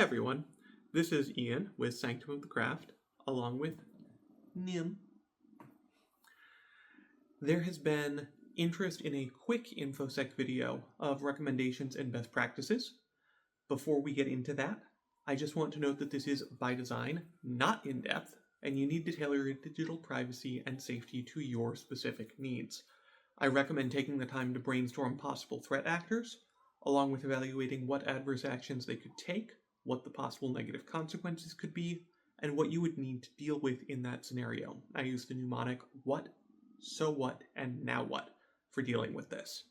everyone, this is Ian with Sanctum of the Craft, along with Nim. There has been interest in a quick Infosec video of recommendations and best practices. Before we get into that, I just want to note that this is by design, not in-depth, and you need to tailor your digital privacy and safety to your specific needs. I recommend taking the time to brainstorm possible threat actors, along with evaluating what adverse actions they could take, what the possible negative consequences could be, and what you would need to deal with in that scenario. I use the mnemonic what, so what, and now what for dealing with this.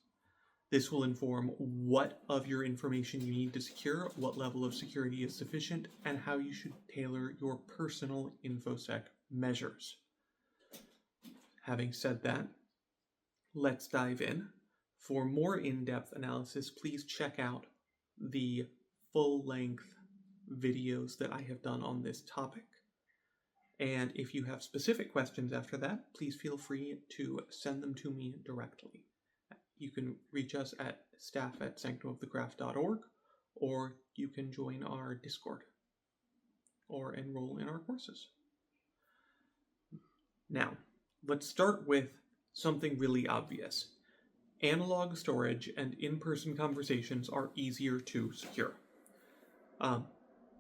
This will inform what of your information you need to secure, what level of security is sufficient, and how you should tailor your personal InfoSec measures. Having said that, let's dive in. For more in-depth analysis, please check out the full-length videos that I have done on this topic. And if you have specific questions after that, please feel free to send them to me directly. You can reach us at staff@sanctumofthecraft.org, or you can join our Discord or enroll in our courses. Now, let's start with something really obvious. Analog storage and in-person conversations are easier to secure.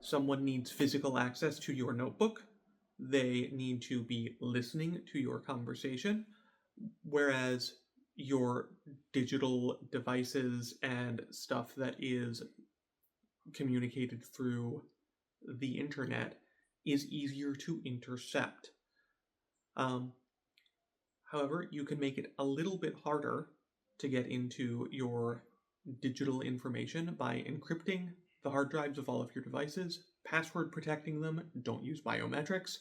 Someone needs physical access to your notebook. They need to be listening to your conversation, whereas your digital devices and stuff that is communicated through the internet is easier to intercept. However, you can make it a little bit harder to get into your digital information by encrypting the hard drives of all of your devices, password protecting them, don't use biometrics,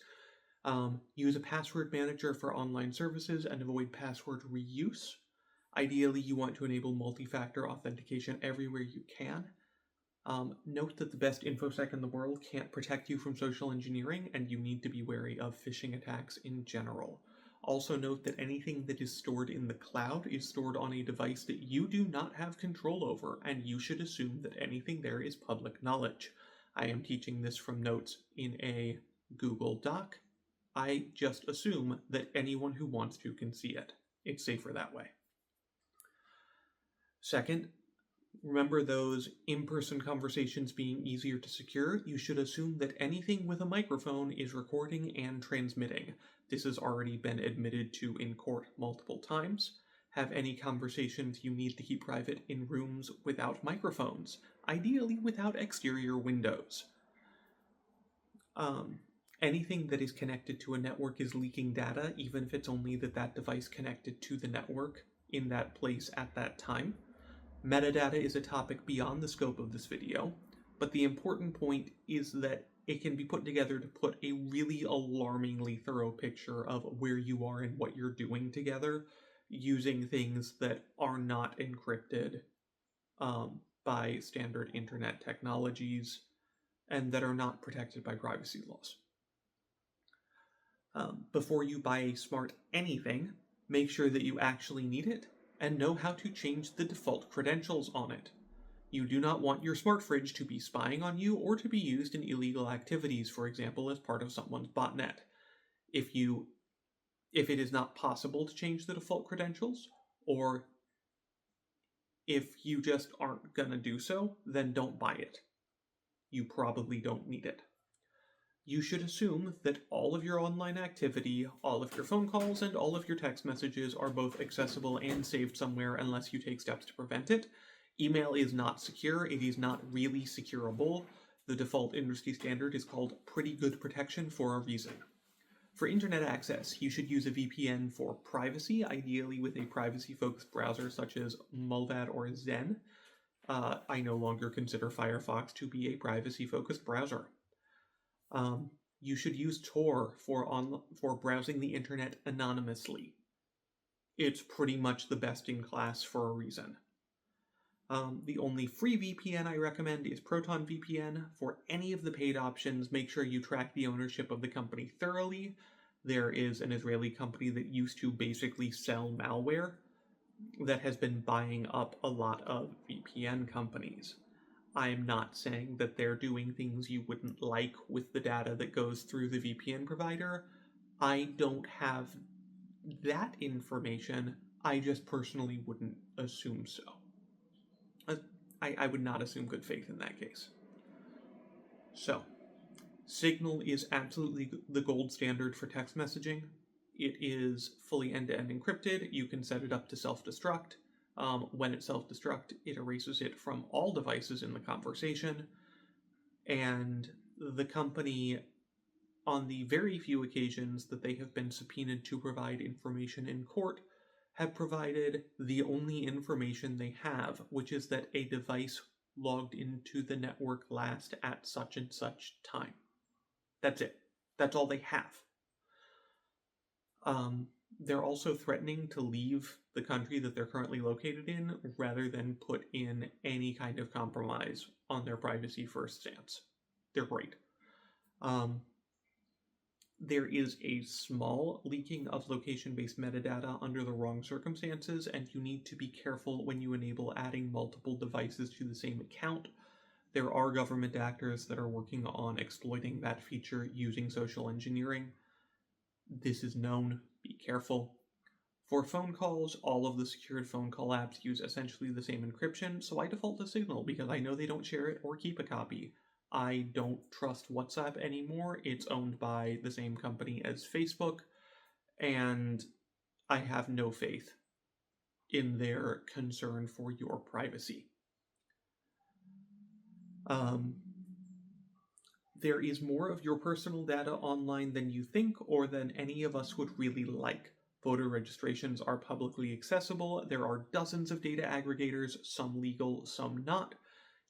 use a password manager for online services, and avoid password reuse. Ideally, you want to enable multi-factor authentication everywhere you can. Note that the best InfoSec in the world can't protect you from social engineering, and you need to be wary of phishing attacks in general. Also note that anything that is stored in the cloud is stored on a device that you do not have control over, and you should assume that anything there is public knowledge. I am teaching this from notes in a Google Doc. I just assume that anyone who wants to can see it. It's safer that way. Second, remember those in-person conversations being easier to secure. You should assume that anything with a microphone is recording and transmitting. This has already been admitted to in court multiple times. Have any conversations you need to keep private in rooms without microphones, ideally without exterior windows. Anything that is connected to a network is leaking data, even if it's only that device connected to the network in that place at that time. Metadata is a topic beyond the scope of this video, but the important point is that it can be put together to put a really alarmingly thorough picture of where you are and what you're doing together, using things that are not encrypted by standard internet technologies and that are not protected by privacy laws. Before you buy a smart anything, make sure that you actually need it and know how to change the default credentials on it. You do not want your smart fridge to be spying on you or to be used in illegal activities, for example, as part of someone's botnet. If it is not possible to change the default credentials, or if you just aren't gonna do so, then don't buy it. You probably don't need it. You should assume that all of your online activity, all of your phone calls, and all of your text messages are both accessible and saved somewhere unless you take steps to prevent it. Email is not secure. It is not really securable. The default industry standard is called pretty good protection for a reason. For internet access, you should use a VPN for privacy, ideally with a privacy-focused browser such as Mullvad or Zen. I no longer consider Firefox to be a privacy-focused browser. You should use Tor for browsing the internet anonymously. It's pretty much the best in class for a reason. The only free VPN I recommend is Proton VPN. For any of the paid options, make sure you track the ownership of the company thoroughly. There is an Israeli company that used to basically sell malware that has been buying up a lot of VPN companies. I'm not saying that they're doing things you wouldn't like with the data that goes through the VPN provider. I don't have that information. I just personally wouldn't assume so. I would not assume good faith in that case. So, Signal is absolutely the gold standard for text messaging. It is fully end-to-end encrypted. You can set it up to self-destruct. When it self-destructs, it erases it from all devices in the conversation. And the company, on the very few occasions that they have been subpoenaed to provide information in court, have provided the only information they have, which is that a device logged into the network last at such and such time. That's it. That's all they have. They're also threatening to leave the country that they're currently located in rather than put in any kind of compromise on their privacy first stance. They're great. There is a small leaking of location-based metadata under the wrong circumstances, and you need to be careful when you enable adding multiple devices to the same account. There are government actors that are working on exploiting that feature using social engineering. This is known. Be careful. For phone calls, all of the secured phone call apps use essentially the same encryption, so I default to Signal because I know they don't share it or keep a copy. I don't trust WhatsApp anymore. It's owned by the same company as Facebook, and I have no faith in their concern for your privacy. There is more of your personal data online than you think or than any of us would really like. Voter registrations are publicly accessible. There are dozens of data aggregators, some legal, some not.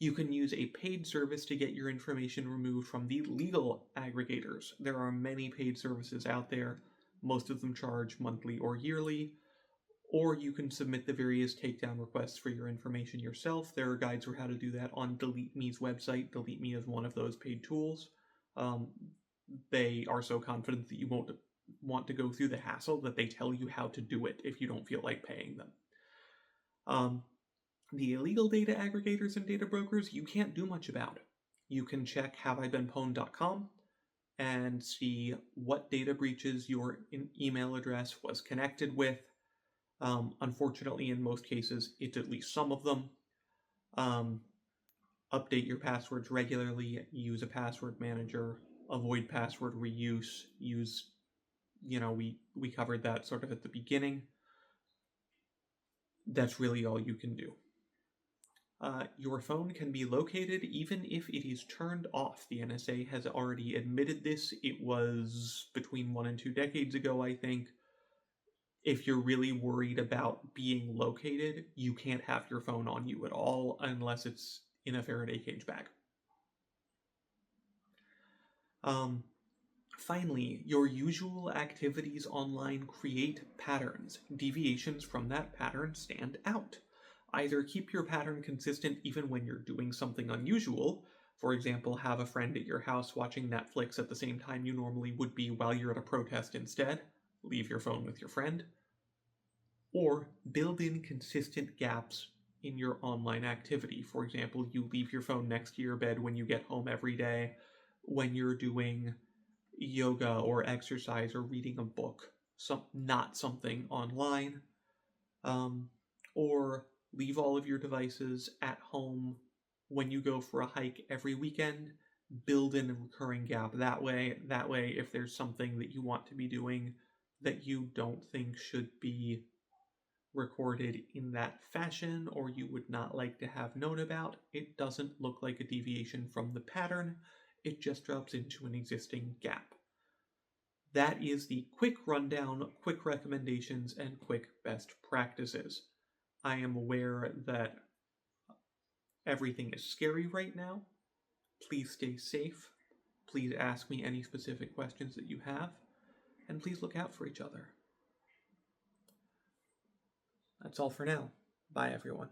You can use a paid service to get your information removed from the legal aggregators. There are many paid services out there. Most of them charge monthly or yearly. Or you can submit the various takedown requests for your information yourself. There are guides for how to do that on Delete Me's website. Delete Me is one of those paid tools. They are so confident that you won't want to go through the hassle that they tell you how to do it if you don't feel like paying them. The illegal data aggregators and data brokers, you can't do much about. You can check haveibeenpwned.com and see what data breaches your email address was connected with. Unfortunately, in most cases, it's at least some of them. Update your passwords regularly, use a password manager, avoid password reuse, we covered that sort of at the beginning. That's really all you can do. Your phone can be located even if it is turned off. The NSA has already admitted this. It was between 1 and 2 decades ago, I think. If you're really worried about being located, you can't have your phone on you at all unless it's in a Faraday cage bag. Finally, your usual activities online create patterns. Deviations from that pattern stand out. Either keep your pattern consistent even when you're doing something unusual. For example, have a friend at your house watching Netflix at the same time you normally would be while you're at a protest instead. Leave your phone with your friend. Or build in consistent gaps in your online activity. For example, you leave your phone next to your bed when you get home every day, when you're doing yoga or exercise or reading a book, not something online. Or leave all of your devices at home when you go for a hike every weekend. Build in a recurring gap that way. That way, if there's something that you want to be doing that you don't think should be recorded in that fashion or you would not like to have known about, it doesn't look like a deviation from the pattern. It just drops into an existing gap. That is the quick rundown, quick recommendations, and quick best practices. I am aware that everything is scary right now. Please stay safe. Please ask me any specific questions that you have. And please look out for each other. That's all for now. Bye, everyone.